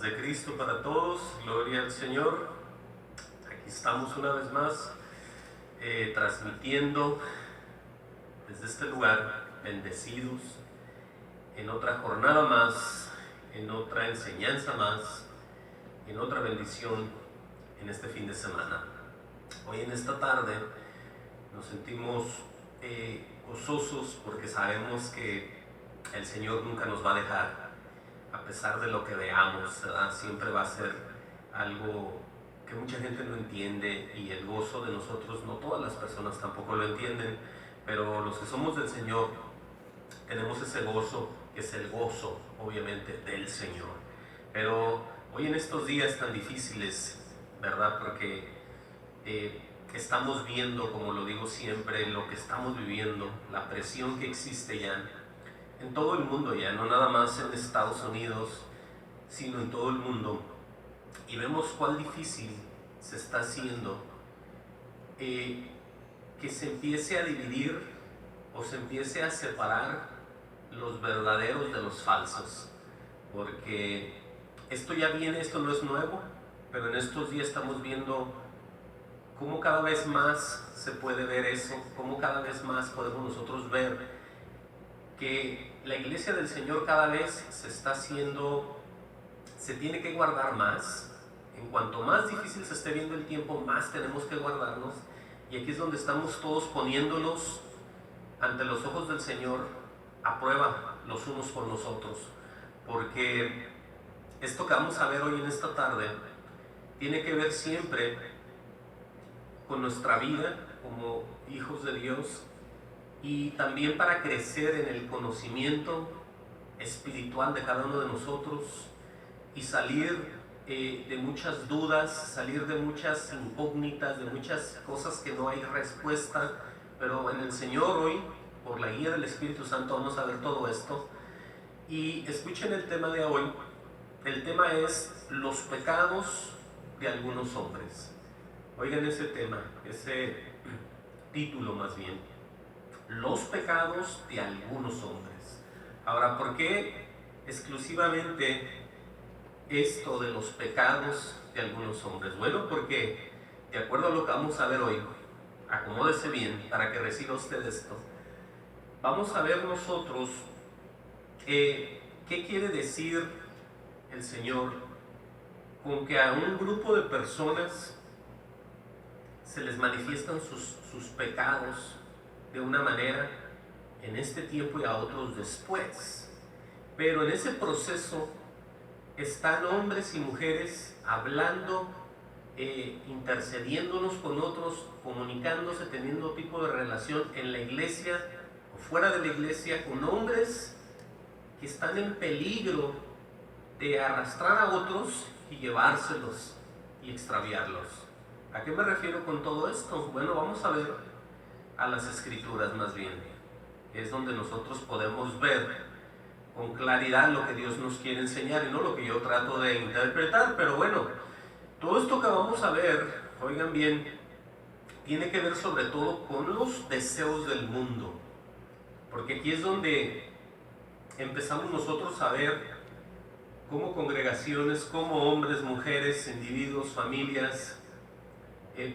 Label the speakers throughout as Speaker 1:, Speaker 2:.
Speaker 1: Paz de Cristo para todos, gloria al Señor. Aquí estamos una vez más transmitiendo desde este lugar, bendecidos, en otra jornada más, en otra enseñanza más, en otra bendición en este fin de semana. Hoy en esta tarde nos sentimos gozosos porque sabemos que el Señor nunca nos va a dejar. A pesar de lo que veamos, ¿verdad? Siempre va a ser algo que mucha gente no entiende, y el gozo de nosotros, no todas las personas tampoco lo entienden, pero los que somos del Señor tenemos ese gozo, que es el gozo obviamente del Señor. Pero hoy en estos días tan difíciles, ¿verdad? Porque estamos viendo, como lo digo siempre, lo que estamos viviendo, la presión que existe ya en todo el mundo, ya no nada más en Estados Unidos, sino en todo el mundo, y vemos cuán difícil se está haciendo que se empiece a dividir o se empiece a separar los verdaderos de los falsos, porque esto ya viene, esto no es nuevo, pero en estos días estamos viendo cómo cada vez más se puede ver eso, cómo cada vez más podemos nosotros ver que la iglesia del Señor cada vez se tiene que guardar más. En cuanto más difícil se esté viendo el tiempo, más tenemos que guardarnos. Y aquí es donde estamos todos poniéndonos ante los ojos del Señor a prueba los unos por los otros. Porque esto que vamos a ver hoy en esta tarde tiene que ver siempre con nuestra vida como hijos de Dios, y también para crecer en el conocimiento espiritual de cada uno de nosotros y salir de muchas dudas, salir de muchas incógnitas, de muchas cosas que no hay respuesta. Pero en el Señor hoy, por la guía del Espíritu Santo, vamos a ver todo esto. Y escuchen el tema de hoy. El tema es los pecados de algunos hombres. Oigan ese tema, ese título más bien: los pecados de algunos hombres. Ahora, ¿por qué exclusivamente esto de los pecados de algunos hombres? Bueno, porque de acuerdo a lo que vamos a ver hoy, acomódese bien para que reciba usted esto, vamos a ver nosotros qué quiere decir el Señor con que a un grupo de personas se les manifiestan sus pecados de una manera en este tiempo y a otros después. Pero en ese proceso están hombres y mujeres hablando, intercediendo unos con otros, comunicándose, teniendo tipo de relación en la iglesia o fuera de la iglesia, con hombres que están en peligro de arrastrar a otros y llevárselos y extraviarlos. ¿A qué me refiero con todo esto? Bueno, vamos a ver a las Escrituras más bien. Es donde nosotros podemos ver con claridad lo que Dios nos quiere enseñar y no lo que yo trato de interpretar. Pero bueno, todo esto que vamos a ver, oigan bien, tiene que ver sobre todo con los deseos del mundo, porque aquí es donde empezamos nosotros a ver cómo congregaciones, como hombres, mujeres, individuos, familias,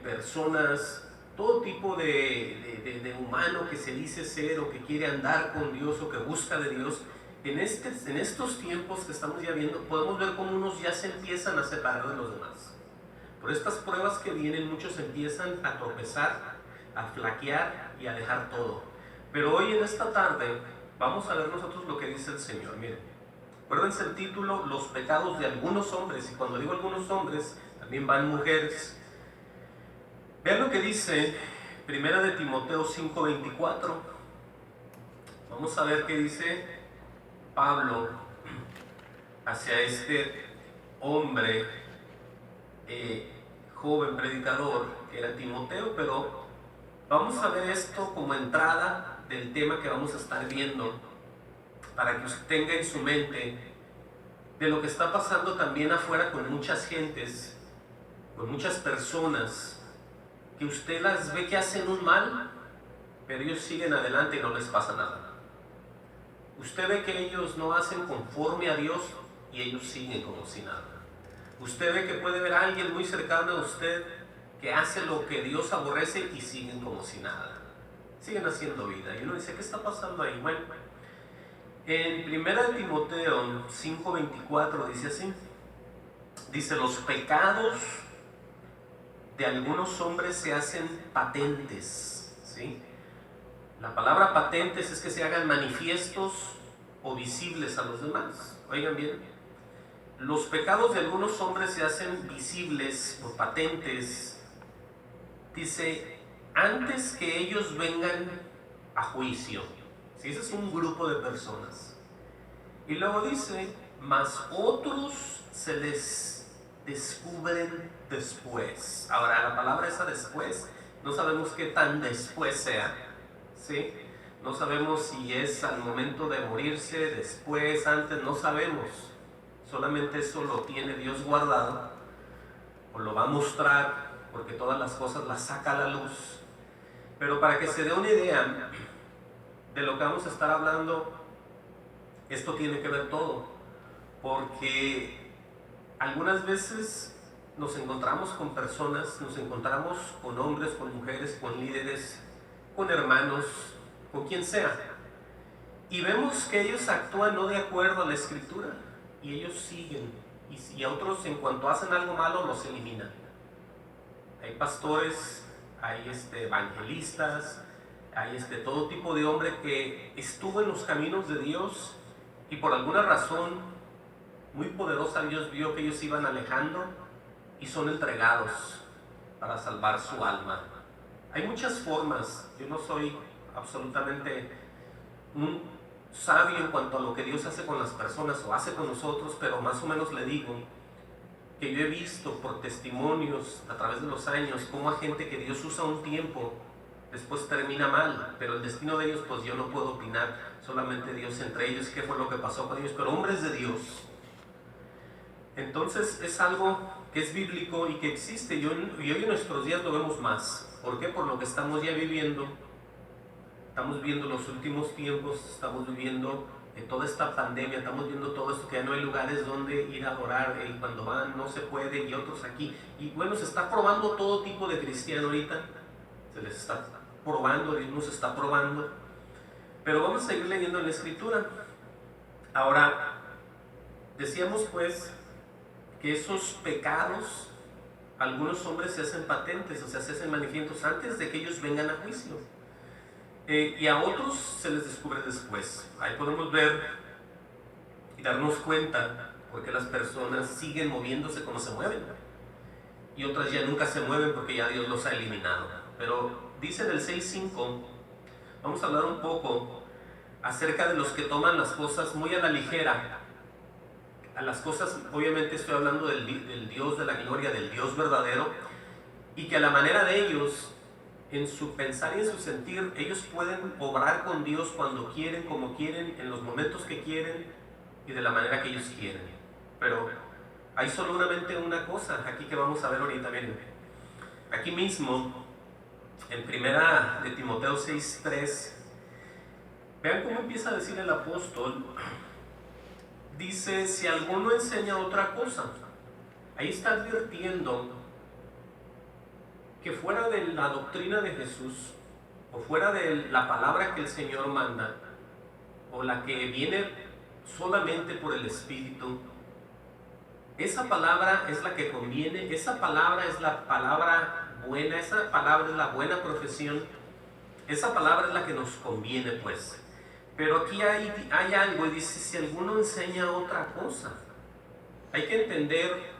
Speaker 1: personas, todo tipo de humano que se dice ser o que quiere andar con Dios o que busca de Dios, en estos tiempos que estamos ya viendo, podemos ver cómo unos ya se empiezan a separar de los demás. Por estas pruebas que vienen, muchos empiezan a tropezar, a flaquear y a dejar todo. Pero hoy en esta tarde vamos a ver nosotros lo que dice el Señor. Miren, acuérdense el título: los pecados de algunos hombres. Y cuando digo algunos hombres, también van mujeres. Vean lo que dice Primera de Timoteo 5:24. Vamos a ver qué dice Pablo hacia este hombre, joven predicador, que era Timoteo. Pero vamos a ver esto como entrada del tema que vamos a estar viendo, para que usted tenga en su mente de lo que está pasando también afuera con muchas gentes, con muchas personas que usted las ve que hacen un mal, pero ellos siguen adelante y no les pasa nada. Usted ve que ellos no hacen conforme a Dios y ellos siguen como si nada. Usted ve que puede ver a alguien muy cercano a usted que hace lo que Dios aborrece y siguen como si nada. Siguen haciendo vida. Y uno dice, ¿qué está pasando ahí? Bueno, en 1 Timoteo 5:24 dice así. Dice, los pecados de algunos hombres se hacen patentes, ¿sí? La palabra patentes es que se hagan manifiestos o visibles a los demás. Oigan bien, los pecados de algunos hombres se hacen visibles o patentes, dice, antes que ellos vengan a juicio. ¿Sí? Ese es un grupo de personas. Y luego dice, mas otros se les descubren después. Ahora, la palabra esa después, no sabemos qué tan después sea, ¿sí? No sabemos si es al momento de morirse, después, antes, no sabemos. Solamente eso lo tiene Dios guardado, o lo va a mostrar, porque todas las cosas las saca a la luz. Pero para que se dé una idea de lo que vamos a estar hablando, esto tiene que ver todo, porque algunas veces nos encontramos con personas, nos encontramos con hombres, con mujeres, con líderes, con hermanos, con quien sea, y vemos que ellos actúan no de acuerdo a la Escritura, y ellos siguen, y a otros en cuanto hacen algo malo los eliminan. Hay pastores, hay evangelistas, hay todo tipo de hombre que estuvo en los caminos de Dios y por alguna razón muy poderosa Dios vio que ellos se iban alejando y son entregados para salvar su alma. Hay muchas formas. Yo no soy absolutamente un sabio en cuanto a lo que Dios hace con las personas o hace con nosotros, pero más o menos le digo que yo he visto por testimonios a través de los años cómo a gente que Dios usa un tiempo después termina mal, pero el destino de ellos pues yo no puedo opinar, solamente Dios entre ellos, qué fue lo que pasó con ellos, pero hombres de Dios. Entonces es algo que es bíblico y que existe, y hoy en nuestros días lo vemos más. ¿Por qué? Por lo que estamos ya viviendo. Estamos viendo los últimos tiempos, estamos viviendo toda esta pandemia, estamos viendo todo esto, que ya no hay lugares donde ir a adorar, y cuando van no se puede, y otros aquí. Y bueno, se está probando todo tipo de cristiano ahorita, se les está probando, Dios nos está probando. Pero vamos a seguir leyendo en la Escritura. Ahora, decíamos pues que esos pecados, algunos hombres se hacen patentes, o sea, se hacen manifiestos antes de que ellos vengan a juicio. Y a otros se les descubre después. Ahí podemos ver y darnos cuenta porque las personas siguen moviéndose como se mueven, y otras ya nunca se mueven porque ya Dios los ha eliminado. Pero dice en el 6:5, vamos a hablar un poco acerca de los que toman las cosas muy a la ligera. A las cosas, obviamente estoy hablando del Dios de la gloria, del Dios verdadero, y que a la manera de ellos, en su pensar y en su sentir, ellos pueden obrar con Dios cuando quieren, como quieren, en los momentos que quieren y de la manera que ellos quieren. Pero hay solamente una cosa aquí que vamos a ver ahorita. Miren, aquí mismo en 1 Timoteo 6:3, vean cómo empieza a decir el apóstol. Dice, si alguno enseña otra cosa, ahí está advirtiendo que fuera de la doctrina de Jesús, o fuera de la palabra que el Señor manda, o la que viene solamente por el Espíritu, esa palabra es la que conviene, esa palabra es la palabra buena, esa palabra es la buena profesión, esa palabra es la que nos conviene pues. Pero aquí hay algo, y dice, si alguno enseña otra cosa, hay que entender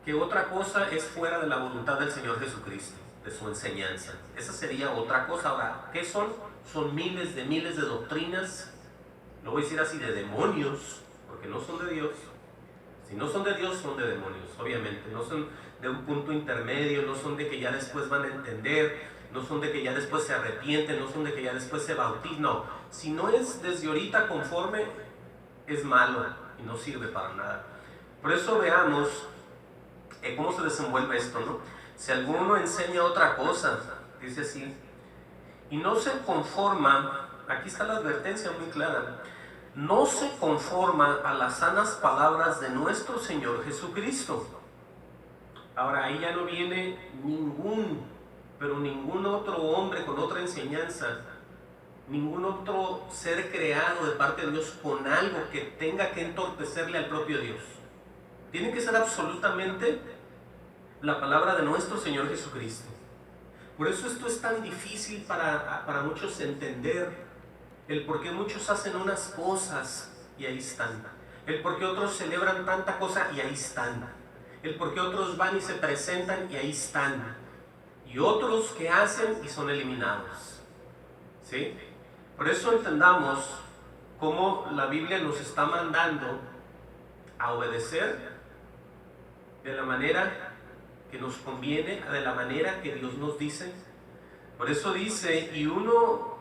Speaker 1: que otra cosa es fuera de la voluntad del Señor Jesucristo, de su enseñanza. Esa sería otra cosa. Ahora, ¿qué son? Son miles de doctrinas, lo voy a decir así, de demonios, porque no son de Dios. Si no son de Dios, son de demonios, obviamente. No son de un punto intermedio, no son de que ya después van a entender, no son de que ya después se arrepienten, no son de que ya después se bautizan. No, si no es desde ahorita conforme, es malo y no sirve para nada. Por eso veamos cómo se desenvuelve esto, ¿no? Si alguno enseña otra cosa, dice así, y no se conforma, aquí está la advertencia muy clara, no se conforma a las sanas palabras de nuestro Señor Jesucristo. Ahora ahí ya no viene pero ningún otro hombre con otra enseñanza, ningún otro ser creado de parte de Dios con algo que tenga que entorpecerle al propio Dios. Tiene que ser absolutamente la palabra de nuestro Señor Jesucristo. Por eso esto es tan difícil para muchos entender, el por qué muchos hacen unas cosas y ahí están, el por qué otros celebran tanta cosa y ahí están, el por qué otros van y se presentan y ahí están, y otros que hacen y son eliminados. ¿Sí? Por eso entendamos cómo la Biblia nos está mandando a obedecer de la manera que nos conviene, de la manera que Dios nos dice. Por eso dice, y uno,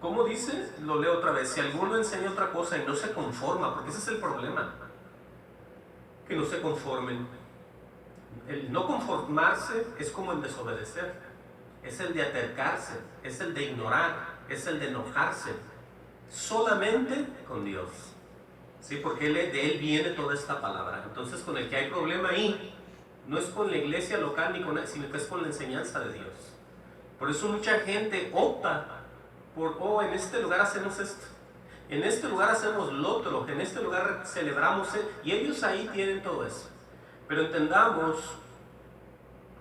Speaker 1: ¿cómo dice? Lo leo otra vez: si alguno enseña otra cosa y no se conforma, porque ese es el problema, que no se conformen. El no conformarse es como el desobedecer, es el de atercarse, es el de ignorar, es el de enojarse, solamente con Dios. ¿Sí? Porque de Él viene toda esta palabra. Entonces, con el que hay problema ahí no es con la iglesia local ni sino que es con la enseñanza de Dios. Por eso mucha gente opta por, en este lugar hacemos esto, en este lugar hacemos lo otro, en este lugar celebramos y ellos ahí tienen todo eso. Pero entendamos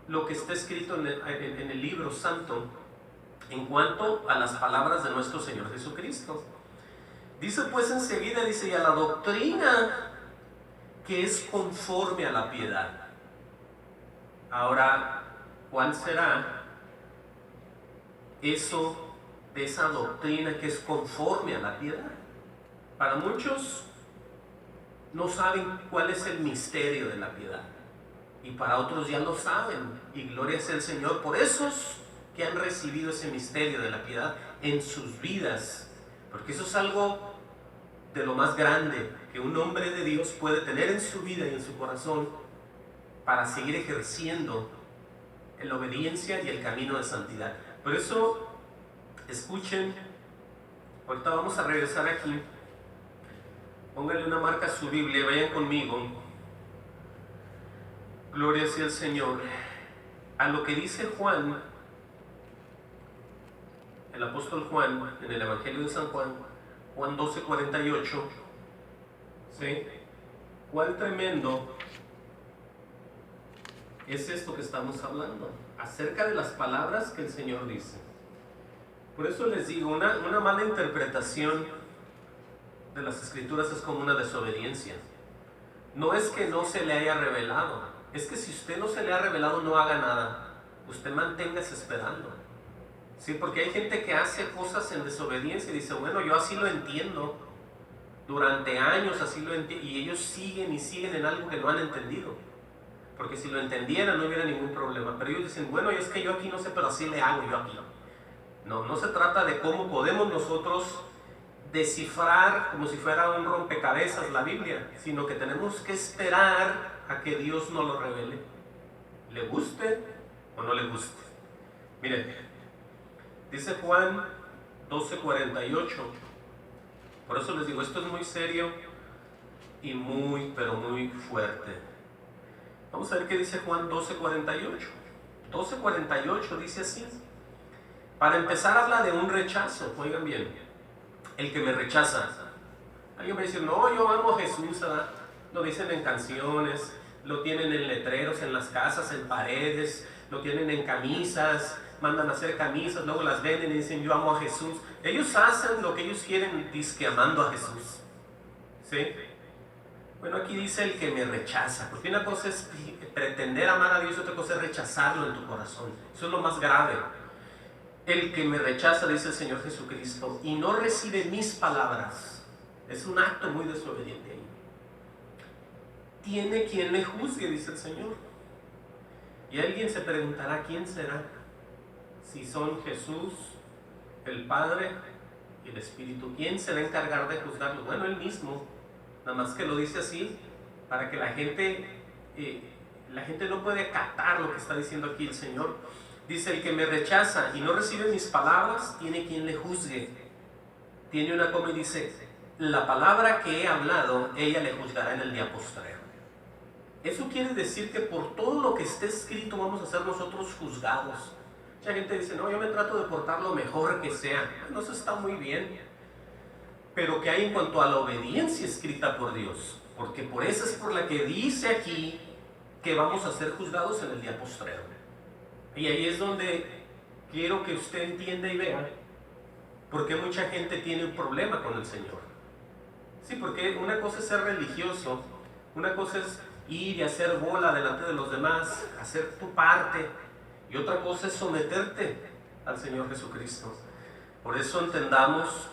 Speaker 1: lo que está escrito en el libro santo en cuanto a las palabras de nuestro Señor Jesucristo. Dice pues enseguida, dice, y a la doctrina que es conforme a la piedad. Ahora, ¿cuál será eso de esa doctrina que es conforme a la piedad? Para muchos no saben cuál es el misterio de la piedad, y para otros ya lo saben, y gloria sea el Señor por esos que han recibido ese misterio de la piedad en sus vidas, porque eso es algo de lo más grande que un hombre de Dios puede tener en su vida y en su corazón para seguir ejerciendo la obediencia y el camino de santidad. Por eso, escuchen, ahorita vamos a regresar aquí, pónganle una marca a su Biblia, vayan conmigo, gloria sea el Señor, a lo que dice Juan, el apóstol Juan, en el Evangelio de San Juan, Juan 12:48, ¿sí? ¿Cuál tremendo es esto que estamos hablando? Acerca de las palabras que el Señor dice. Por eso les digo, una mala interpretación de las Escrituras es como una desobediencia. No es que no se le haya revelado, es que si usted no se le ha revelado, no haga nada. Usted manténgase esperando. Sí, porque hay gente que hace cosas en desobediencia y dice, bueno, yo así lo entiendo, durante años así lo entiendo, y ellos siguen y siguen en algo que no han entendido, porque si lo entendieran no hubiera ningún problema, pero ellos dicen, bueno, es que yo aquí no sé, pero así le hago yo aquí. No se trata de cómo podemos nosotros descifrar como si fuera un rompecabezas la Biblia, sino que tenemos que esperar a que Dios nos lo revele, le guste o no le guste. Miren, dice Juan 12:48. Por eso les digo, esto es muy serio y pero muy fuerte. Vamos a ver qué dice Juan 12:48. 12:48 dice así. Para empezar habla de un rechazo, oigan bien, el que me rechaza. Alguien va a decir, no, yo amo a Jesús, ¿verdad? Lo dicen en canciones, lo tienen en letreros, en las casas, en paredes, lo tienen en camisas, mandan a hacer camisas, luego las venden y dicen yo amo a Jesús. Ellos hacen lo que ellos quieren, dizque amando a Jesús. ¿Sí? Bueno, aquí dice el que me rechaza, porque una cosa es pretender amar a Dios y otra cosa es rechazarlo en tu corazón. Eso es lo más grave. El que me rechaza, dice el Señor Jesucristo, y no recibe mis palabras, es un acto muy desobediente ahí. Tiene quien le juzgue, dice el Señor. Y alguien se preguntará, ¿quién será? Si son Jesús, el Padre y el Espíritu, ¿quién se va a encargar de juzgarlo? Bueno, Él mismo, nada más que lo dice así, para que la gente no puede captar lo que está diciendo aquí el Señor. Dice, el que me rechaza y no recibe mis palabras, tiene quien le juzgue. Tiene una coma y dice, la palabra que he hablado, ella le juzgará en el día postrero. Eso quiere decir que por todo lo que esté escrito vamos a ser nosotros juzgados. Mucha gente dice, no, yo me trato de portar lo mejor que sea. Bueno, eso está muy bien. Pero ¿qué hay en cuanto a la obediencia escrita por Dios? Porque por eso es por la que dice aquí que vamos a ser juzgados en el día postrero. Y ahí es donde quiero que usted entienda y vea por qué mucha gente tiene un problema con el Señor. Sí, porque una cosa es ser religioso, una cosa es ir y hacer bola delante de los demás, hacer tu parte, y otra cosa es someterte al Señor Jesucristo. Por eso entendamos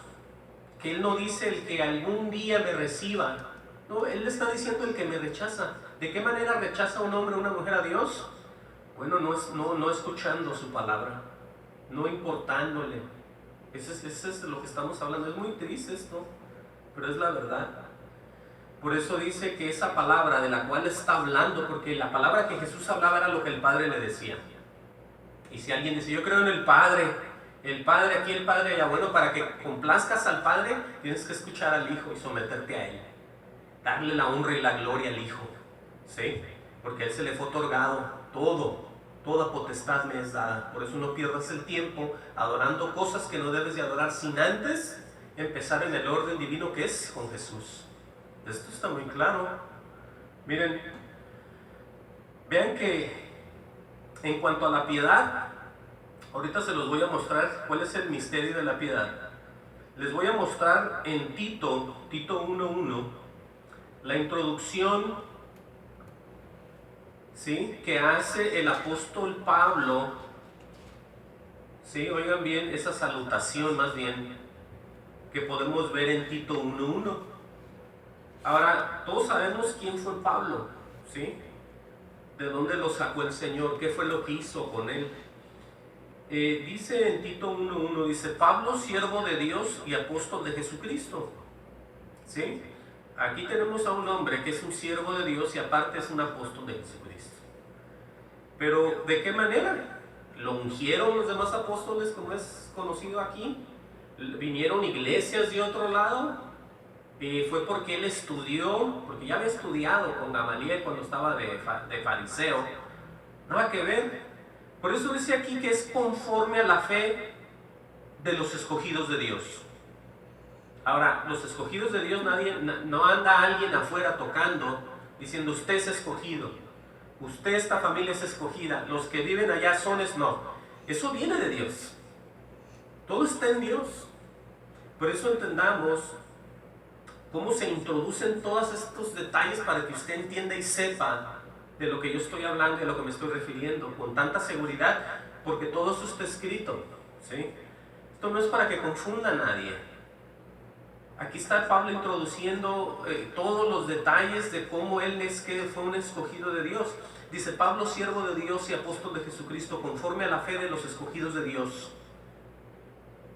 Speaker 1: que Él no dice el que algún día me reciba, no, Él le está diciendo el que me rechaza. ¿De qué manera rechaza un hombre o una mujer a Dios? Bueno, no escuchando su palabra, no importándole. Eso es de lo que estamos hablando. Es muy triste esto, pero es la verdad. Por eso dice que esa palabra de la cual está hablando, porque la palabra que Jesús hablaba era lo que el Padre le decía. Y si alguien dice, yo creo en el Padre aquí, el Padre allá, bueno, para que complazcas al Padre, tienes que escuchar al Hijo y someterte a Él. Darle la honra y la gloria al Hijo, ¿sí? Porque a Él se le fue otorgado toda potestad me es dada. Por eso no pierdas el tiempo adorando cosas que no debes de adorar sin antes empezar en el orden divino que es con Jesús. Esto está muy claro. Miren, vean que en cuanto a la piedad, ahorita se los voy a mostrar cuál es el misterio de la piedad. Les voy a mostrar en Tito 1:1, la introducción, ¿sí?, que hace el apóstol Pablo. ¿Sí? Oigan bien esa salutación, más bien, que podemos ver en Tito 1:1. Ahora, todos sabemos quién fue Pablo, ¿sí? ¿De dónde lo sacó el Señor? ¿Qué fue lo que hizo con él? Dice en Tito 1:1, dice, Pablo, siervo de Dios y apóstol de Jesucristo. ¿Sí? Aquí tenemos a un hombre que es un siervo de Dios y aparte es un apóstol de Jesucristo. Pero, ¿de qué manera? ¿Lo ungieron los demás apóstoles, como es conocido aquí? ¿Vinieron iglesias de otro lado? Fue porque él estudió, porque ya había estudiado con Gamaliel cuando estaba de fariseo. Nada que ver. Por eso dice aquí que es conforme a la fe de los escogidos de Dios. Ahora, los escogidos de Dios, no anda alguien afuera tocando diciendo usted es escogido, usted, esta familia es escogida, los que viven allá no. Eso viene de Dios. Todo está en Dios. Por eso entendamos cómo se introducen todos estos detalles para que usted entienda y sepa de lo que yo estoy hablando y de lo que me estoy refiriendo con tanta seguridad, porque todo eso está escrito, ¿sí? Esto no es para que confunda a nadie. Aquí está Pablo introduciendo todos los detalles de cómo él es que fue un escogido de Dios. Dice, Pablo, siervo de Dios y apóstol de Jesucristo, conforme a la fe de los escogidos de Dios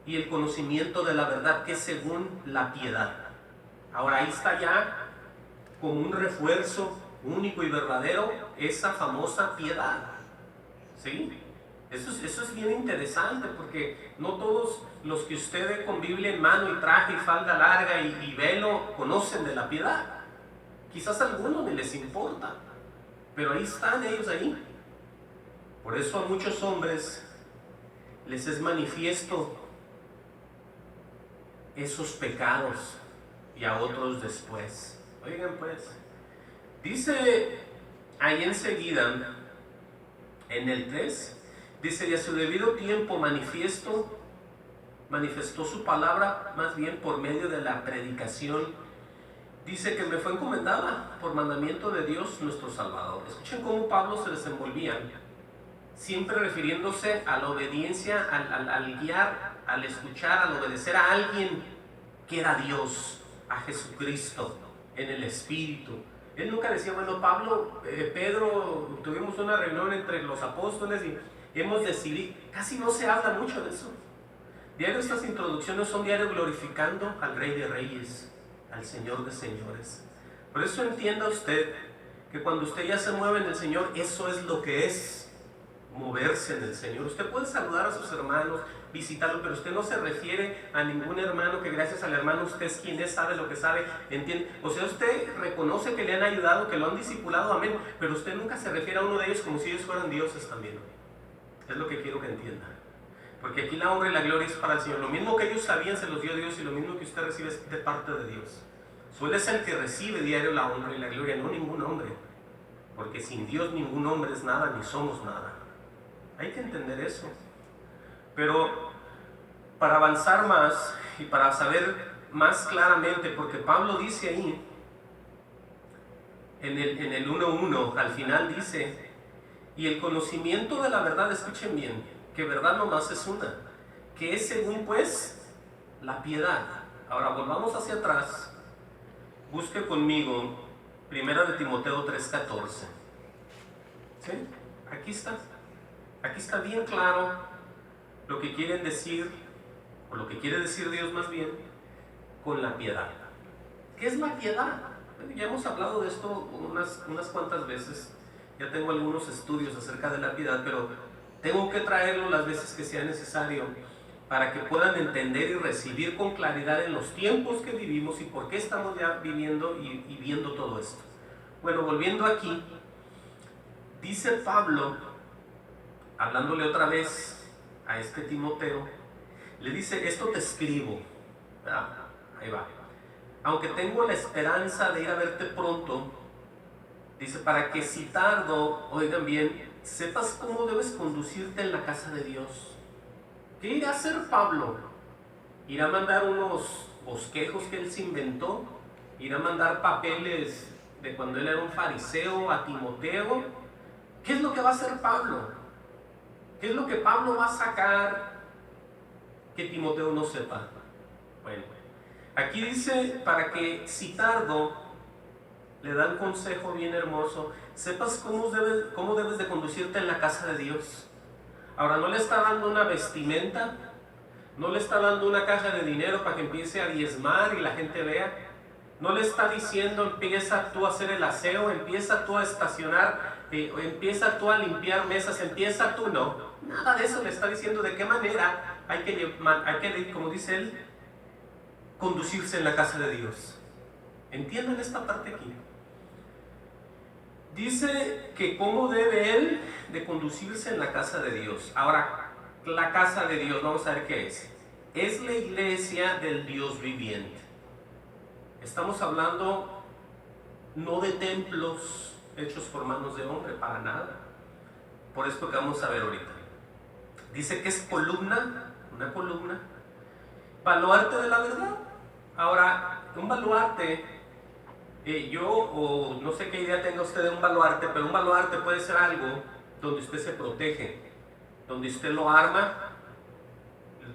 Speaker 1: y el conocimiento de la verdad, que es según la piedad. Ahora ahí está ya como un refuerzo único y verdadero esa famosa piedad, ¿sí? Eso es bien interesante, porque no todos los que usted ve con Biblia en mano y traje y falda larga y velo conocen de la piedad. Quizás a algunos ni les importa, pero ahí están ellos ahí. Por eso a muchos hombres les es manifiesto esos pecados y a otros después. Oigan pues, dice ahí enseguida en el 3, dice, y a su debido tiempo manifestó su palabra, más bien por medio de la predicación. Dice que me fue encomendada por mandamiento de Dios nuestro Salvador. Escuchen cómo Pablo se desenvolvía, siempre refiriéndose a la obediencia, al guiar, al escuchar, al obedecer a alguien que era Dios, a Jesucristo, en el Espíritu. Él nunca decía, bueno, Pablo, Pedro, tuvimos una reunión entre los apóstoles y hemos decidido. Casi no se habla mucho de eso. Diario estas introducciones son diario glorificando al Rey de Reyes, al Señor de Señores. Por eso entienda usted que cuando usted ya se mueve en el Señor, eso es lo que es moverse en el Señor. Usted puede saludar a sus hermanos, visitarlo, pero usted no se refiere a ningún hermano que gracias al hermano usted es quien es, sabe lo que sabe, entiende. O sea, usted reconoce que le han ayudado, que lo han discipulado, amén, pero usted nunca se refiere a uno de ellos como si ellos fueran dioses también. Es lo que quiero que entienda. Porque aquí la honra y la gloria es para el Señor. Lo mismo que ellos sabían se los dio Dios, y lo mismo que usted recibe es de parte de Dios. Suele ser el que recibe diario la honra y la gloria, no ningún hombre. Porque sin Dios ningún hombre es nada, ni somos nada. Hay que entender eso. Pero para avanzar más y para saber más claramente, porque Pablo dice ahí, en el 1:1, al final dice, y el conocimiento de la verdad, escuchen bien, que verdad nomás es una, que es según pues la piedad. Ahora volvamos hacia atrás, busque conmigo 1 Timoteo 3:14. ¿Sí? Aquí está bien claro lo que quieren decir, o lo que quiere decir Dios más bien, con la piedad. ¿Qué es la piedad? Bueno, ya hemos hablado de esto unas cuantas veces, ya tengo algunos estudios acerca de la piedad, pero tengo que traerlo las veces que sea necesario para que puedan entender y recibir con claridad en los tiempos que vivimos y por qué estamos ya viviendo y viendo todo esto. Bueno, volviendo aquí, dice Pablo, hablándole otra vez a este Timoteo, le dice, esto te escribo, ahí va, aunque tengo la esperanza de ir a verte pronto, dice, para que si tardo, oigan bien, sepas cómo debes conducirte en la casa de Dios. ¿Qué irá a hacer Pablo? ¿Irá a mandar unos bosquejos que él se inventó? ¿Irá a mandar papeles de cuando él era un fariseo a Timoteo? ¿Qué es lo que va a hacer Pablo? ¿Qué es lo que Pablo va a sacar que Timoteo no sepa? Bueno, aquí dice, para que si tardo, le da un consejo bien hermoso, sepas cómo debes de conducirte en la casa de Dios. Ahora, no le está dando una vestimenta, no le está dando una caja de dinero para que empiece a diezmar y la gente vea, no le está diciendo empieza tú a hacer el aseo, empieza tú a estacionar, empieza tú a limpiar mesas, empieza tú, no, nada de eso le está diciendo. De qué manera hay que, como dice él, conducirse en la casa de Dios. ¿Entienden esta parte aquí? Dice que cómo debe él de conducirse en la casa de Dios. Ahora, la casa de Dios, vamos a ver qué es. Es la iglesia del Dios viviente. Estamos hablando no de templos hechos por manos de hombre, para nada. Por esto que vamos a ver ahorita. Dice que es columna, una columna, baluarte de la verdad. Ahora, un baluarte, o no sé qué idea tenga usted de un baluarte, pero un baluarte puede ser algo donde usted se protege, donde usted lo arma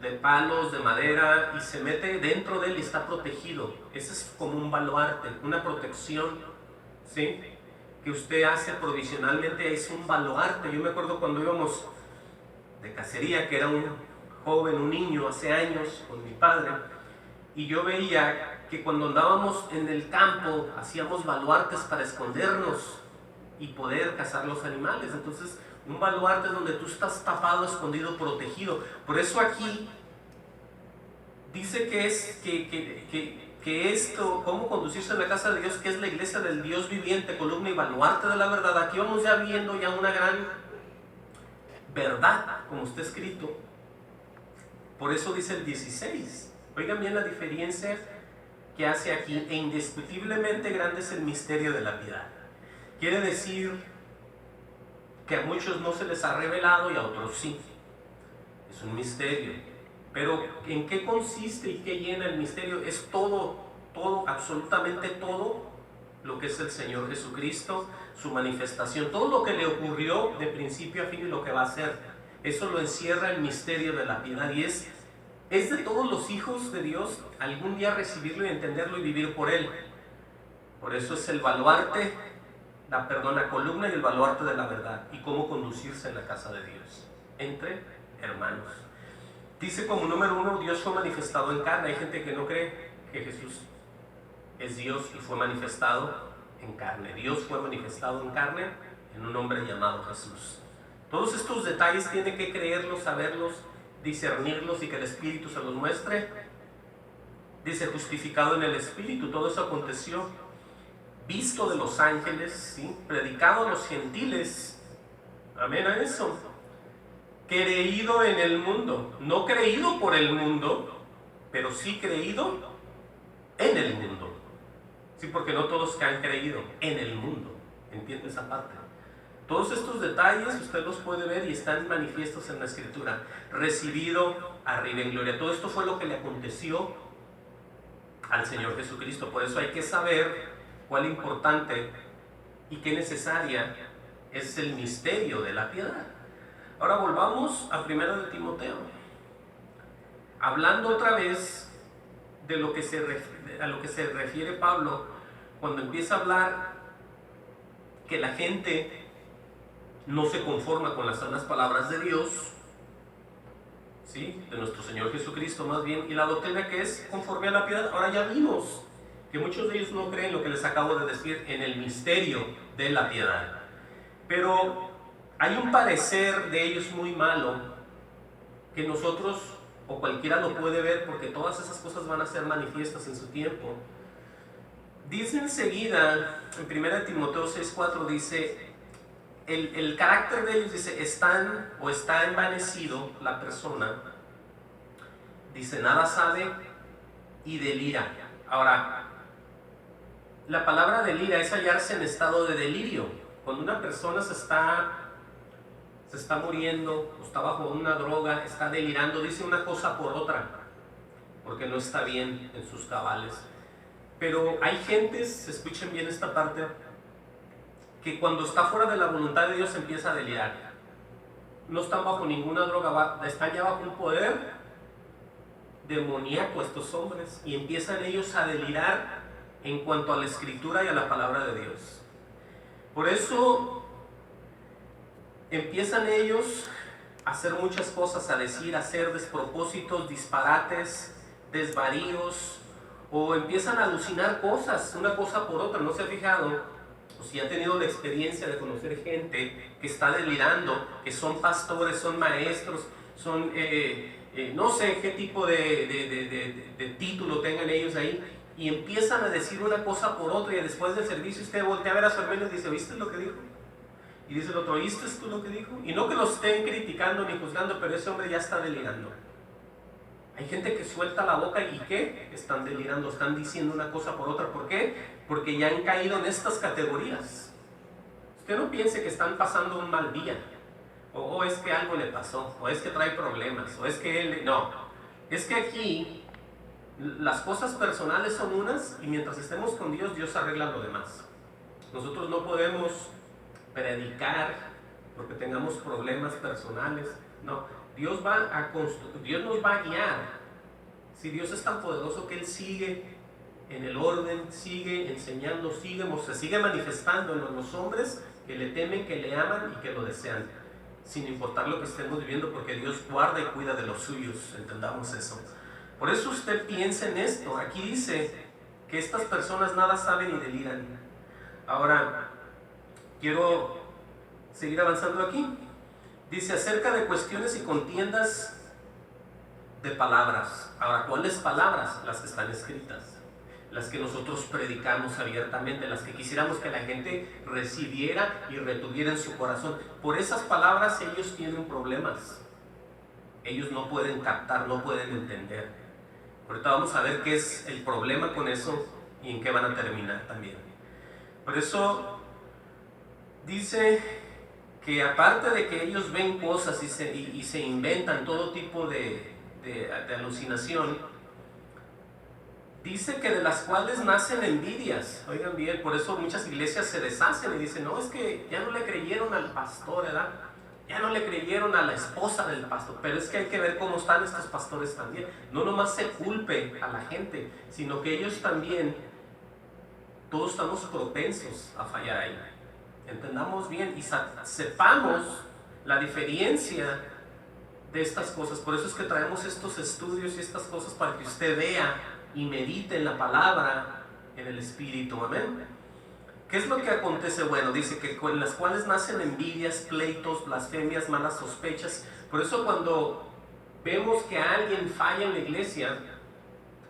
Speaker 1: de palos, de madera, y se mete dentro de él y está protegido. Ese es como un baluarte, una protección, ¿sí?, que usted hace provisionalmente. Es un baluarte. Yo me acuerdo cuando íbamos de cacería, que era un joven, un niño, hace años, con mi padre, y yo veía que cuando andábamos en el campo hacíamos baluartes para escondernos y poder cazar los animales. Entonces, un baluarte es donde tú estás tapado, escondido, protegido. Por eso aquí dice que esto, cómo conducirse en la casa de Dios, que es la iglesia del Dios viviente, columna y baluarte de la verdad. Aquí vamos ya viendo ya una gran verdad, como está escrito. Por eso dice el 16. Oigan bien la diferencia que hace aquí. E indiscutiblemente grande es el misterio de la piedad. Quiere decir que a muchos no se les ha revelado y a otros sí. Es un misterio. Pero ¿en qué consiste y qué llena el misterio? Es todo, absolutamente todo lo que es el Señor Jesucristo, su manifestación, todo lo que le ocurrió de principio a fin y lo que va a hacer. Eso lo encierra el misterio de la piedad, y es de todos los hijos de Dios algún día recibirlo y entenderlo y vivir por él. Por eso es el baluarte, la columna y el baluarte de la verdad, y cómo conducirse en la casa de Dios entre hermanos. Dice como número 1, Dios fue manifestado en carne. Hay gente que no cree que Jesús es Dios y fue manifestado en carne. Dios fue manifestado en carne en un hombre llamado Jesús. Todos estos detalles tiene que creerlos, saberlos discernirlos y que el Espíritu se los muestre. Dice, justificado en el Espíritu, todo eso aconteció, visto de los ángeles, ¿sí? Predicado a los gentiles, amén a eso, creído en el mundo, no creído por el mundo, pero sí creído en el mundo, sí, porque no todos que han creído en el mundo, ¿entiende esa parte? Todos estos detalles usted los puede ver y están manifiestos en la Escritura. Recibido arriba en gloria. Todo esto fue lo que le aconteció al Señor Jesucristo. Por eso hay que saber cuál importante y qué necesaria es el misterio de la piedad. Ahora volvamos a 1 de Timoteo, hablando otra vez de lo que a lo que se refiere Pablo cuando empieza a hablar que la gente no se conforma con las sanas palabras de Dios, ¿sí? De nuestro Señor Jesucristo más bien, y la doctrina que es conforme a la piedad. Ahora ya vimos que muchos de ellos no creen lo que les acabo de decir en el misterio de la piedad, pero hay un parecer de ellos muy malo que nosotros o cualquiera lo puede ver, porque todas esas cosas van a ser manifiestas en su tiempo. Dice enseguida en 1 Timoteo 6:4, dice el carácter de ellos, dice, está envanecido la persona, dice, nada sabe y delira. Ahora, la palabra delira es hallarse en estado de delirio. Cuando una persona se está muriendo, o está bajo una droga, está delirando, dice una cosa por otra, porque no está bien en sus cabales. Pero hay gentes, escuchen bien esta parte, que cuando está fuera de la voluntad de Dios empieza a delirar. No están bajo ninguna droga, están ya bajo un poder demoníaco estos hombres, y empiezan ellos a delirar en cuanto a la Escritura y a la palabra de Dios. Por eso empiezan ellos a hacer muchas cosas, a decir, a hacer despropósitos, disparates, desvaríos, o empiezan a alucinar cosas, una cosa por otra. ¿No se ha fijado? O si ha tenido la experiencia de conocer gente que está delirando, que son pastores, son maestros, son, no sé qué tipo de título tengan ellos ahí, y empiezan a decir una cosa por otra, y después del servicio usted voltea a ver a su hermano y dice, ¿viste lo que dijo? Y dice el otro, ¿oíste tú lo que dijo? Y no que lo estén criticando ni juzgando, pero ese hombre ya está delirando. Hay gente que suelta la boca y ¿qué? Están delirando, están diciendo una cosa por otra. ¿Por qué? Porque ya han caído en estas categorías. Usted no piense que están pasando un mal día, o es que algo le pasó, o es que trae problemas, o es que él... No, es que aquí las cosas personales son unas, y mientras estemos con Dios, Dios arregla lo demás. Nosotros no podemos predicar porque tengamos problemas personales, no. Dios nos va a guiar. Si Dios es tan poderoso que Él sigue en el orden, sigue enseñando, se sigue manifestando en los hombres que le temen, que le aman y que lo desean, sin importar lo que estemos viviendo, porque Dios guarda y cuida de los suyos, entendamos eso. Por eso usted piensa en esto. Aquí dice que estas personas nada saben y deliran. Ahora, quiero seguir avanzando aquí. Dice acerca de cuestiones y contiendas de palabras. Ahora, ¿cuáles palabras? Las que están escritas, las que nosotros predicamos abiertamente, las que quisiéramos que la gente recibiera y retuviera en su corazón. Por esas palabras ellos tienen problemas. Ellos no pueden captar, no pueden entender. Ahorita vamos a ver qué es el problema con eso y en qué van a terminar también. Por eso dice que aparte de que ellos ven cosas y se inventan todo tipo de alucinación, dice que de las cuales nacen envidias. Oigan bien, por eso muchas iglesias se deshacen y dicen, no, es que ya no le creyeron al pastor, ¿verdad? Ya no le creyeron a la esposa del pastor. Pero es que hay que ver cómo están estos pastores también. No nomás se culpe a la gente, sino que ellos también, todos estamos propensos a fallar ahí. Entendamos bien y sepamos la diferencia de estas cosas. Por eso es que traemos estos estudios y estas cosas, para que usted vea y medite en la palabra, en el Espíritu. Amén. ¿Qué es lo que acontece? Bueno, dice que con las cuales nacen envidias, pleitos, blasfemias, malas sospechas. Por eso cuando vemos que alguien falla en la iglesia,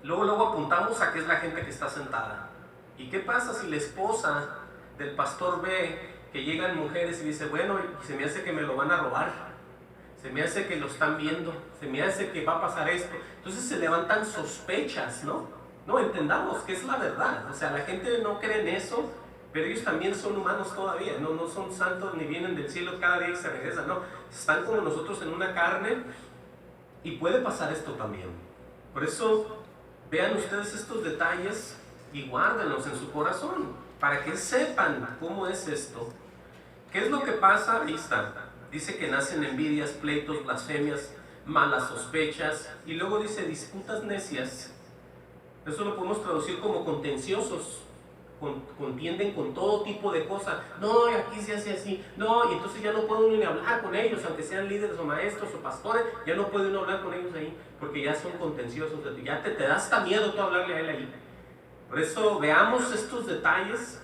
Speaker 1: luego apuntamos a que es la gente que está sentada. ¿Y qué pasa si la esposa del pastor ve que llegan mujeres y dice, bueno, se me hace que me lo van a robar, se me hace que lo están viendo, se me hace que va a pasar esto? Entonces se levantan sospechas, ¿no? No, entendamos que es la verdad. O sea, la gente no cree en eso, pero ellos también son humanos todavía, no son santos ni vienen del cielo cada día y se regresan, no, están como nosotros en una carne, y puede pasar esto también. Por eso vean ustedes estos detalles y guárdenlos en su corazón para que sepan cómo es esto. ¿Qué es lo que pasa? Ahí está. Dice que nacen envidias, pleitos, blasfemias, malas sospechas, y luego dice disputas necias. Eso lo podemos traducir como contenciosos. Contienden con todo tipo de cosas. No, y aquí se hace así. No, y entonces ya no puede uno ni hablar con ellos, aunque sean líderes o maestros o pastores, ya no puede uno hablar con ellos ahí, porque ya son contenciosos. Ya te da hasta miedo tú hablarle a él ahí. Por eso veamos estos detalles,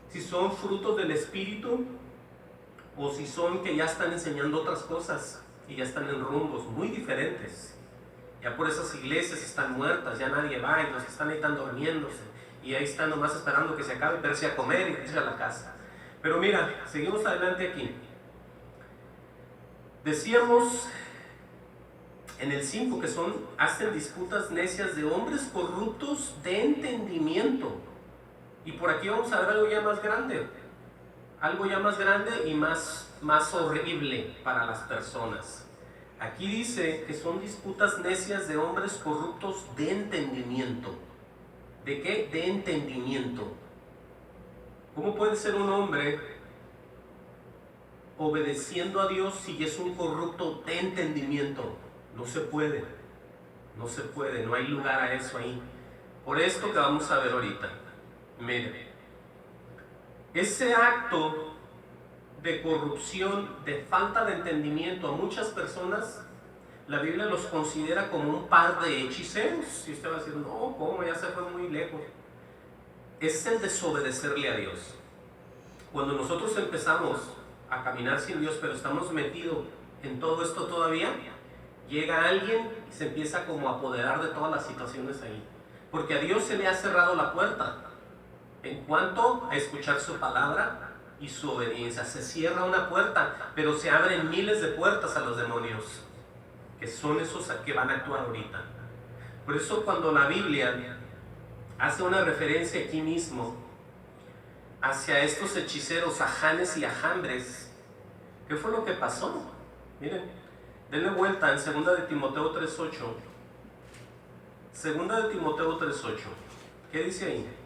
Speaker 1: si son frutos del Espíritu o si son que ya están enseñando otras cosas y ya están en rumbos muy diferentes. Ya por esas iglesias están muertas, ya nadie va, y los que están ahí están durmiéndose. Y ahí están nomás esperando que se acabe, verse a comer y irse a la casa. Pero mira, seguimos adelante aquí. Decíamos en el 5 que hacen disputas necias de hombres corruptos de entendimiento. Y por aquí vamos a ver algo ya más grande. Algo ya más grande y más horrible para las personas. Aquí dice que son disputas necias de hombres corruptos de entendimiento. ¿De qué? De entendimiento. ¿Cómo puede ser un hombre obedeciendo a Dios si es un corrupto de entendimiento? No se puede, no hay lugar a eso ahí. Por esto que vamos a ver ahorita. Mire, ese acto de corrupción, de falta de entendimiento a muchas personas, la Biblia los considera como un par de hechiceros. Y usted va a decir, no, ¿cómo? Ya se fue muy lejos. Es el desobedecerle a Dios. Cuando nosotros empezamos a caminar sin Dios, pero estamos metidos en todo esto todavía, llega alguien y se empieza como a apoderar de todas las situaciones ahí. Porque a Dios se le ha cerrado la puerta en cuanto a escuchar su palabra y su obediencia. Se cierra una puerta, pero se abren miles de puertas a los demonios, que son esos que van a actuar ahorita. Por eso cuando la Biblia hace una referencia aquí mismo hacia estos hechiceros, a Janes y a Jambres, ¿qué fue lo que pasó? Miren, denle vuelta en 2 de Timoteo 3:8. 2 de Timoteo 3:8. ¿Qué dice ahí?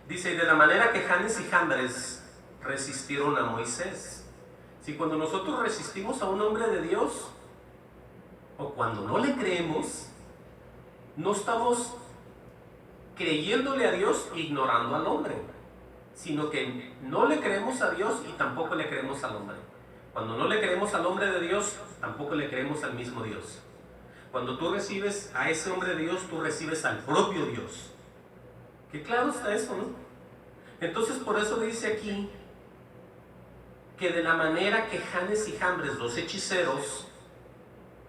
Speaker 1: Dice, y de la manera que Janes y Jambres resistieron a Moisés. Si cuando nosotros resistimos a un hombre de Dios, o cuando no le creemos, no estamos creyéndole a Dios ignorando al hombre, sino que no le creemos a Dios y tampoco le creemos al hombre. Cuando no le creemos al hombre de Dios, tampoco le creemos al mismo Dios. Cuando tú recibes a ese hombre de Dios, tú recibes al propio Dios. Qué claro está eso, ¿no? Entonces por eso dice aquí que de la manera que Janes y Jambres, los hechiceros,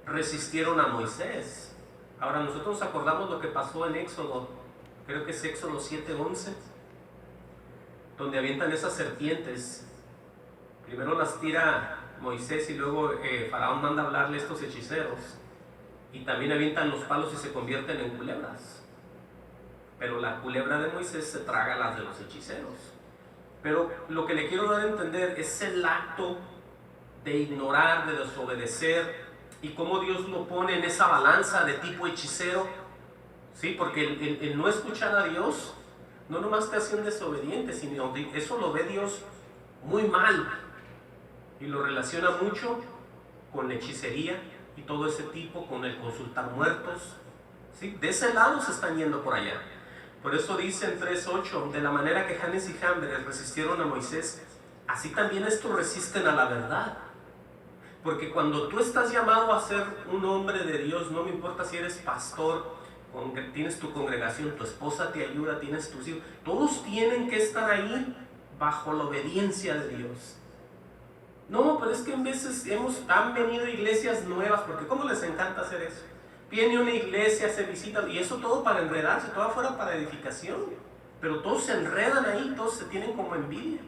Speaker 1: resistieron a Moisés. Ahora nosotros nos acordamos lo que pasó en Éxodo, creo que es Éxodo 7:11, donde avientan esas serpientes. Primero las tira Moisés y luego Faraón manda a hablarle a estos hechiceros, y también avientan los palos y se convierten en culebras. Pero la culebra de Moisés se traga las de los hechiceros. Pero lo que le quiero dar a entender es el acto de ignorar, de desobedecer, y cómo Dios lo pone en esa balanza de tipo hechicero, ¿sí? Porque el no escuchar a Dios no nomás te hace un desobediente, sino eso lo ve Dios muy mal y lo relaciona mucho con la hechicería y todo ese tipo, con el consultar muertos, ¿sí? De ese lado se están yendo por allá. Por eso dice en 3:8, de la manera que Janes y Jambres resistieron a Moisés, así también estos resisten a la verdad. Porque cuando tú estás llamado a ser un hombre de Dios, no me importa si eres pastor, tienes tu congregación, tu esposa te ayuda, tienes tus hijos, todos tienen que estar ahí bajo la obediencia de Dios. No, pero es que en veces han venido iglesias nuevas, porque ¿cómo les encanta hacer eso? Viene una iglesia, se visita, y eso todo para enredarse, todo afuera para edificación. Pero todos se enredan ahí, todos se tienen como envidia.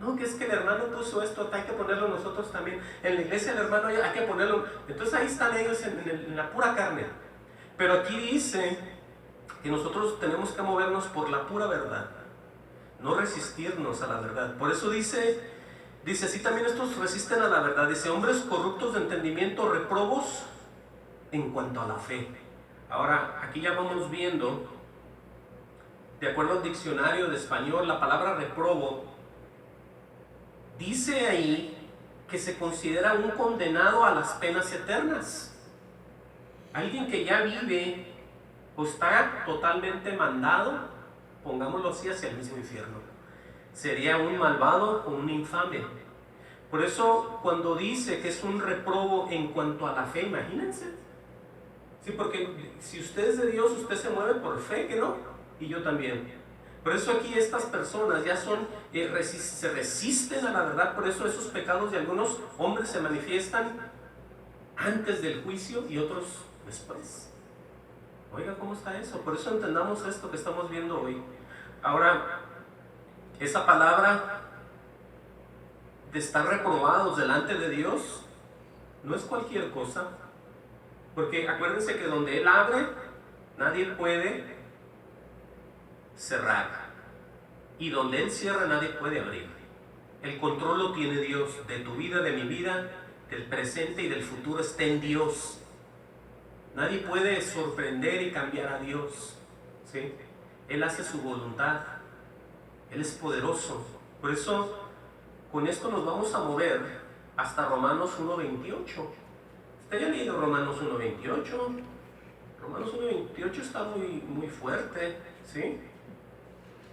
Speaker 1: No, que es que el hermano puso esto, hay que ponerlo nosotros también. En la iglesia del hermano hay que ponerlo. Entonces ahí están ellos en la pura carne. Pero aquí dice que nosotros tenemos que movernos por la pura verdad, no resistirnos a la verdad. Por eso dice así también estos resisten a la verdad. Dice, hombres corruptos de entendimiento, reprobos en cuanto a la fe. Ahora, aquí ya vamos viendo, de acuerdo al diccionario de español, la palabra reprobo dice ahí que se considera un condenado a las penas eternas. Alguien que ya vive o está totalmente mandado, pongámoslo así, hacia el mismo infierno. Sería un malvado o un infame. Por eso cuando dice que es un reprobo en cuanto a la fe, imagínense. Sí, porque si usted es de Dios, usted se mueve por fe, ¿que no? Y yo también. Por eso aquí estas personas ya son, se resisten a la verdad. Por eso esos pecados de algunos hombres se manifiestan antes del juicio y otros después. Oiga, ¿cómo está eso? Por eso entendamos esto que estamos viendo hoy. Ahora, esa palabra de estar reprobados delante de Dios no es cualquier cosa. Porque acuérdense que donde Él abre, nadie puede cerrar. Y donde Él cierra, nadie puede abrir. El control lo tiene Dios. De tu vida, de mi vida, del presente y del futuro está en Dios. Nadie puede sorprender y cambiar a Dios, ¿sí? Él hace su voluntad. Él es poderoso. Por eso, con esto nos vamos a mover hasta Romanos 1:28. ¿Usted ya ha leído Romanos 1:28? Romanos 1:28 está muy fuerte, ¿sí?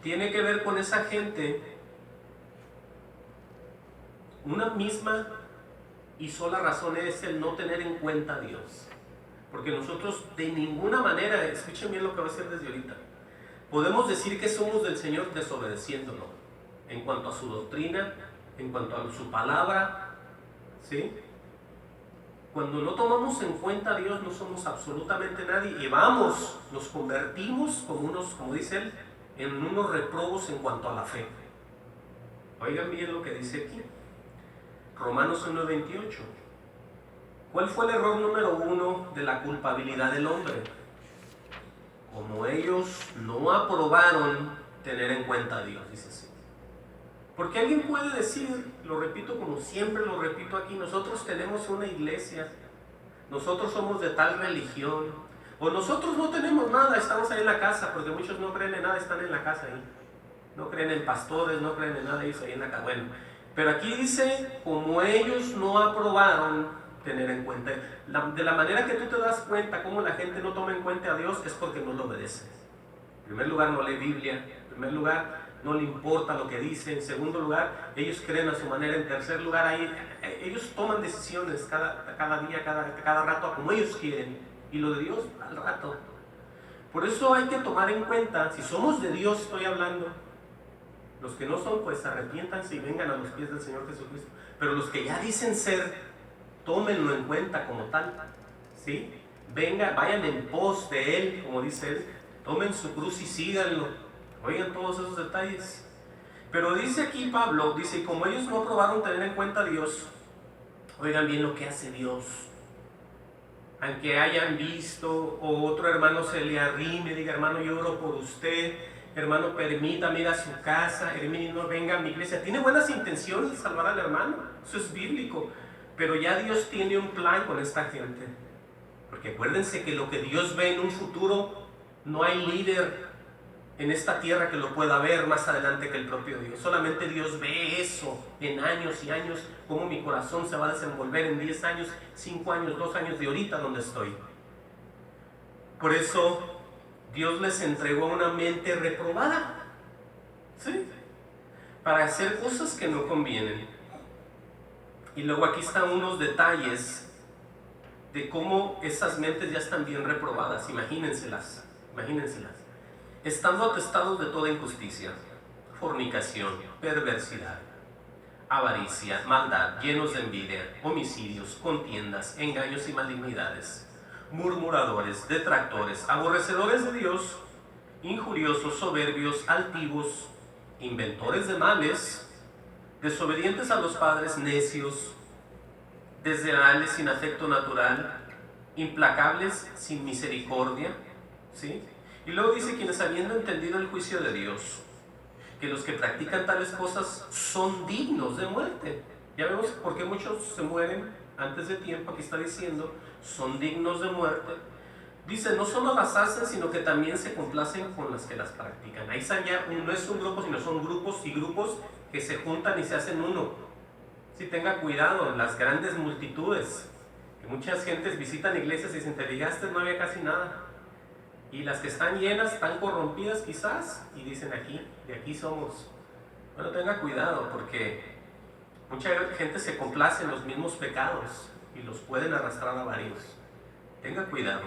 Speaker 1: Tiene que ver con esa gente, una misma y sola razón es el no tener en cuenta a Dios. Porque nosotros de ninguna manera, escuchen bien lo que voy a decir desde ahorita, podemos decir que somos del Señor desobedeciéndolo en cuanto a su doctrina, en cuanto a su palabra, ¿sí? Cuando no tomamos en cuenta a Dios no somos absolutamente nadie y nos convertimos como unos, como dice él, en unos reprobos en cuanto a la fe. Oigan bien lo que dice aquí, Romanos 1:28. ¿Cuál fue el error número 1 de la culpabilidad del hombre? Como ellos no aprobaron tener en cuenta a Dios, dice así. Porque alguien puede decir, lo repito como siempre lo repito aquí, nosotros tenemos una iglesia, nosotros somos de tal religión, o nosotros no tenemos nada, estamos ahí en la casa, porque muchos no creen en nada, están en la casa ahí. No creen en pastores, no creen en nada, ellos ahí en la casa. Bueno, pero aquí dice, como ellos no aprobaron tener en cuenta. De la manera que tú te das cuenta cómo la gente no toma en cuenta a Dios es porque no lo obedece. En primer lugar, no lee Biblia. En primer lugar, no le importa lo que dice. En segundo lugar, ellos creen a su manera. En tercer lugar, ellos toman decisiones cada día, cada rato, como ellos quieren. Y lo de Dios, al rato. Por eso hay que tomar en cuenta, si somos de Dios, estoy hablando, los que no son, pues arrepiéntanse y vengan a los pies del Señor Jesucristo. Pero los que ya dicen ser, tómenlo en cuenta como tal, ¿sí? Vayan en pos de Él, como dice Él, tomen su cruz y síganlo. Oigan todos esos detalles. Pero dice aquí Pablo, dice, como ellos no aprobaron tener en cuenta a Dios, oigan bien lo que hace Dios. Aunque hayan visto, o otro hermano se le arrime, diga, hermano, yo oro por usted, hermano, permítame ir a su casa, hermano, venga a mi iglesia. Tiene buenas intenciones de salvar al hermano, eso es bíblico. Pero ya Dios tiene un plan con esta gente. Porque acuérdense que lo que Dios ve en un futuro, no hay líder en esta tierra que lo pueda ver más adelante que el propio Dios. Solamente Dios ve eso en años y años, cómo mi corazón se va a desenvolver en 10 años, 5 años, 2 años de ahorita donde estoy. Por eso Dios les entregó una mente reprobada, ¿sí? Para hacer cosas que no convienen. Y luego aquí están unos detalles de cómo esas mentes ya están bien reprobadas. Imagínenselas. Estando atestados de toda injusticia, fornicación, perversidad, avaricia, maldad, llenos de envidia, homicidios, contiendas, engaños y malignidades, murmuradores, detractores, aborrecedores de Dios, injuriosos, soberbios, altivos, inventores de males, desobedientes a los padres, necios, desleales, sin afecto natural, implacables, sin misericordia, ¿sí? Y luego dice, quienes habiendo entendido el juicio de Dios, que los que practican tales cosas son dignos de muerte. Ya vemos por qué muchos se mueren antes de tiempo. Aquí está diciendo, son dignos de muerte. Dice, no solo las hacen, sino que también se complacen con las que las practican. Ahí ya no es un grupo, sino son grupos y grupos que se juntan y se hacen uno. Sí, tenga cuidado, las grandes multitudes, que muchas gentes visitan iglesias y dicen, te fijaste, no había casi nada. Y las que están llenas, están corrompidas quizás, y dicen aquí, de aquí somos. Bueno, tenga cuidado, porque mucha gente se complace en los mismos pecados y los pueden arrastrar a varios. Tenga cuidado.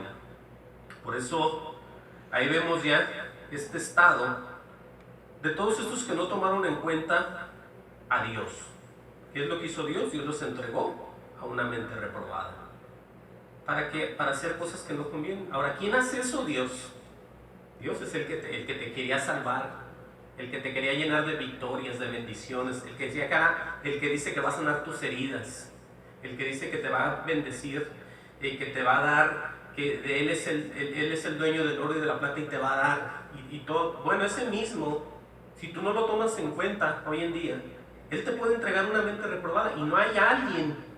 Speaker 1: Por eso, ahí vemos ya este estado de todos estos que no tomaron en cuenta a Dios. ¿Qué es lo que hizo Dios? Dios los entregó a una mente reprobada. ¿Para qué? Para hacer cosas que no convienen. Ahora, ¿quién hace eso? Dios. Dios es el que te quería salvar, el que te quería llenar de victorias, de bendiciones, el que dice que va a sanar tus heridas, el que dice que te va a bendecir, el que te va a dar, que Él es el dueño del oro y de la plata y te va a dar, y todo. Bueno, ese mismo, si tú no lo tomas en cuenta hoy en día, Él te puede entregar una mente reprobada, y no hay alguien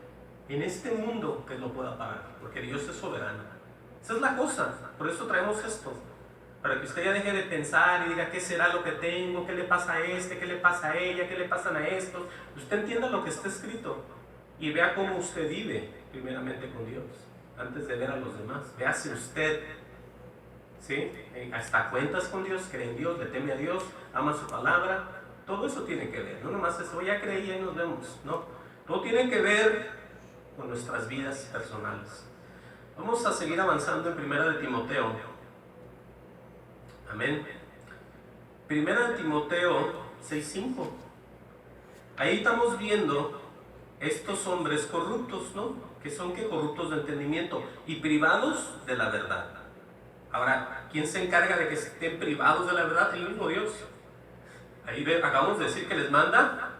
Speaker 1: en este mundo que lo pueda pagar, porque Dios es soberano. Esa es la cosa, por eso traemos esto, para que usted ya deje de pensar y diga, ¿qué será lo que tengo? ¿Qué le pasa a este? ¿Qué le pasa a ella? ¿Qué le pasan a estos? Usted entienda lo que está escrito y vea cómo usted vive primeramente con Dios, antes de ver a los demás. Véase usted, ¿sí? Hasta cuentas con Dios, cree en Dios, le teme a Dios, ama su palabra. Todo eso tiene que ver, no nomás eso, ya creí y nos vemos, no. Todo tiene que ver con nuestras vidas personales. Vamos a seguir avanzando en 1 de Timoteo. Amén. 1 de Timoteo 6:5. Ahí estamos viendo estos hombres corruptos, ¿no? Que son corruptos de entendimiento y privados de la verdad. Ahora, ¿quién se encarga de que estén privados de la verdad? El mismo Dios. Ahí acabamos de decir que les manda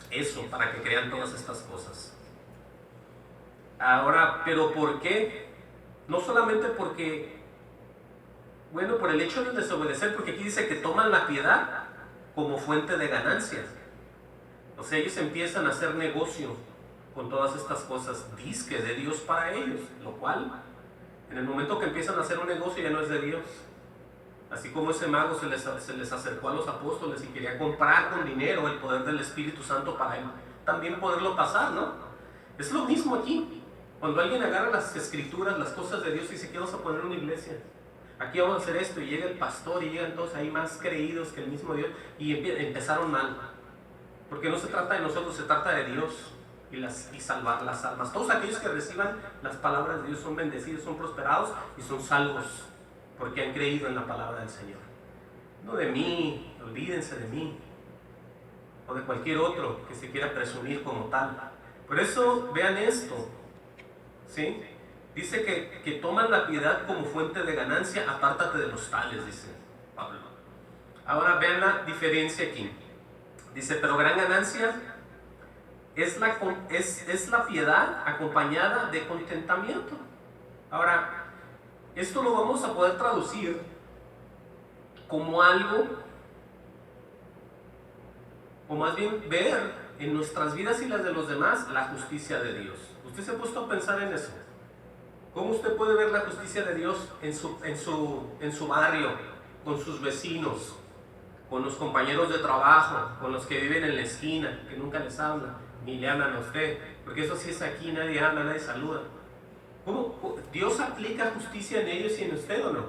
Speaker 1: eso para que crean todas estas cosas. Ahora, ¿pero por qué? No solamente porque, bueno, por el hecho de desobedecer, porque aquí dice que toman la piedad como fuente de ganancias. O sea, ellos empiezan a hacer negocio con todas estas cosas, disque de Dios para ellos, lo cual, en el momento que empiezan a hacer un negocio ya no es de Dios. Así como ese mago se les acercó a los apóstoles y quería comprar con dinero el poder del Espíritu Santo para él también poderlo pasar, ¿no? Es lo mismo aquí. Cuando alguien agarra las escrituras, las cosas de Dios y dice que vamos a poner una iglesia, aquí vamos a hacer esto, y llega el pastor y llegan todos ahí más creídos que el mismo Dios, y empezaron mal, porque no se trata de nosotros, se trata de Dios y salvar las almas. Todos aquellos que reciban las palabras de Dios son bendecidos, son prosperados y son salvos, porque han creído en la palabra del Señor. No de mí, olvídense de mí, o de cualquier otro que se quiera presumir como tal. Por eso vean esto, ¿sí? Dice que toman la piedad como fuente de ganancia, apártate de los tales, dice Pablo. Ahora vean la diferencia aquí. Dice, pero gran ganancia es la piedad acompañada de contentamiento. Ahora, esto lo vamos a poder traducir como algo, o más bien ver en nuestras vidas y las de los demás, la justicia de Dios. ¿Usted se ha puesto a pensar en eso? ¿Cómo usted puede ver la justicia de Dios en su barrio, con sus vecinos, con los compañeros de trabajo, con los que viven en la esquina, que nunca les hablan, ni le hablan a usted? Porque eso sí es aquí, nadie habla, nadie saluda. ¿Cómo Dios aplica justicia en ellos y en usted o no?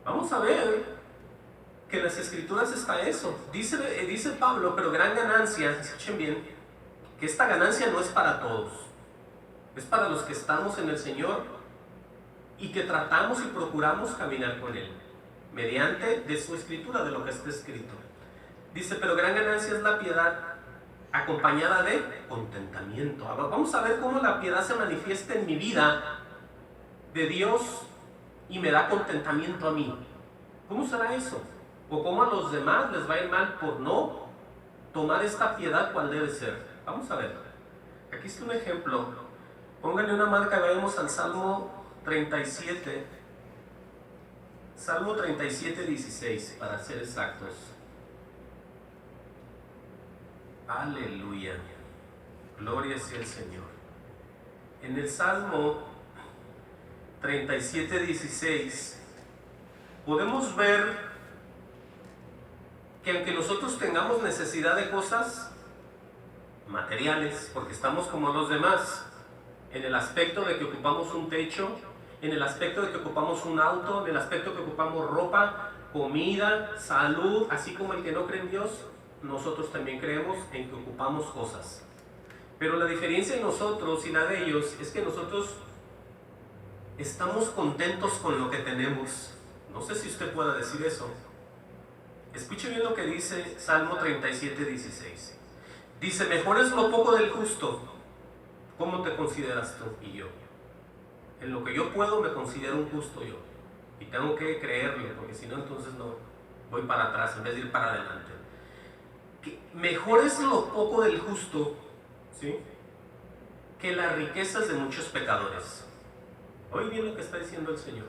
Speaker 1: Vamos a ver que en las escrituras está eso. Dice Pablo, pero gran ganancia, escuchen bien, que esta ganancia no es para todos, es para los que estamos en el Señor y que tratamos y procuramos caminar con Él, mediante de su escritura, de lo que está escrito. Dice, pero gran ganancia es la piedad acompañada de contentamiento. Ahora vamos a ver cómo la piedad se manifiesta en mi vida de Dios y me da contentamiento a mí. ¿Cómo será eso? ¿O cómo a los demás les va a ir mal por no tomar esta piedad cual debe ser? Vamos a ver. Aquí está un ejemplo. Pónganle una marca, vayamos al Salmo 37. Salmo 37, 16, para ser exactos. Aleluya. Gloria sea el Señor. En el Salmo 37, 16, podemos ver que aunque nosotros tengamos necesidad de cosas materiales, porque estamos como los demás, en el aspecto de que ocupamos un techo, en el aspecto de que ocupamos un auto, en el aspecto de que ocupamos ropa, comida, salud, así como el que no cree en Dios, nosotros también creemos en que ocupamos cosas. Pero la diferencia en nosotros y la de ellos es que nosotros estamos contentos con lo que tenemos. No sé si usted pueda decir eso. Escuche bien lo que dice Salmo 37, 16. Dice, mejor es lo poco del justo. ¿Cómo te consideras tú y yo? En lo que yo puedo me considero un justo yo. Y tengo que creerlo, porque si no, entonces no voy para atrás en vez de ir para adelante. Que mejor es lo poco del justo, ¿sí?, que las riquezas de muchos pecadores. Oye bien lo que está diciendo el Señor.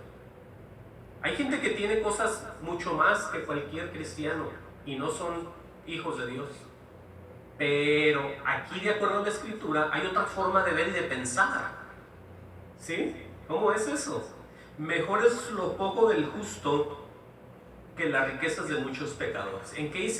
Speaker 1: Hay gente que tiene cosas mucho más que cualquier cristiano y no son hijos de Dios. Pero aquí, de acuerdo a la Escritura, hay otra forma de ver y de pensar. ¿Sí? ¿Cómo es eso? Mejor es lo poco del justo que las riquezas de muchos pecadores. ¿En qué dice